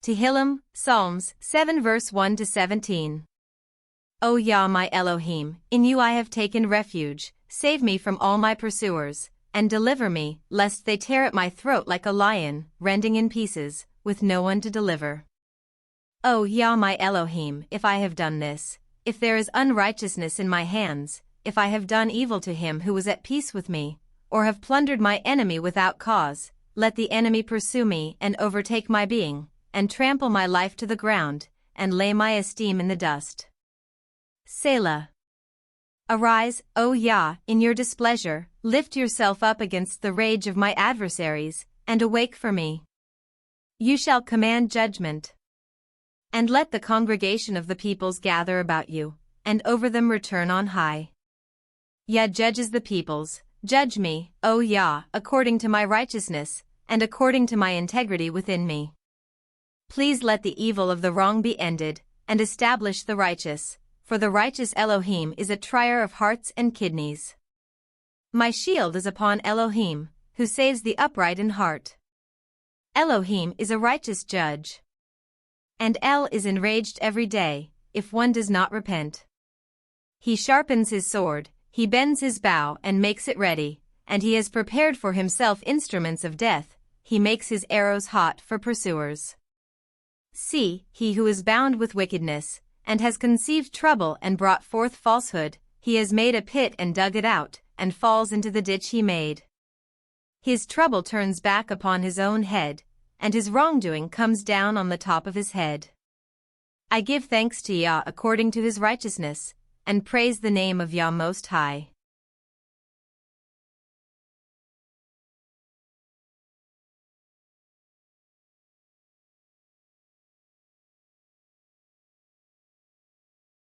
TEHILLIM, Psalms 7 verse 1 to 17. O Yah my Elohim, in you I have taken refuge, save me from all my pursuers, and deliver me, lest they tear at my throat like a lion, rending in pieces, with no one to deliver. O Yah my Elohim, if I have done this, if there is unrighteousness in my hands, if I have done evil to him who was at peace with me, or have plundered my enemy without cause, let the enemy pursue me and overtake my being, and trample my life to the ground, and lay my esteem in the dust. Selah. Arise, O Yah, in your displeasure, lift yourself up against the rage of my adversaries, and awake for me. You shall command judgment. And let the congregation of the peoples gather about you, and over them return on high. Yah judges the peoples, judge me, O Yah, according to my righteousness, and according to my integrity within me. Please let the evil of the wrong be ended, and establish the righteous, for the righteous Elohim is a trier of hearts and kidneys. My shield is upon Elohim, who saves the upright in heart. Elohim is a righteous judge. And El is enraged every day, if one does not repent. He sharpens his sword, he bends his bow and makes it ready, and he has prepared for himself instruments of death, he makes his arrows hot for pursuers. See, he who is bound with wickedness, and has conceived trouble and brought forth falsehood, he has made a pit and dug it out, and falls into the ditch he made. His trouble turns back upon his own head, and his wrongdoing comes down on the top of his head. I give thanks to Yah according to his righteousness, and praise the name of Yah Most High.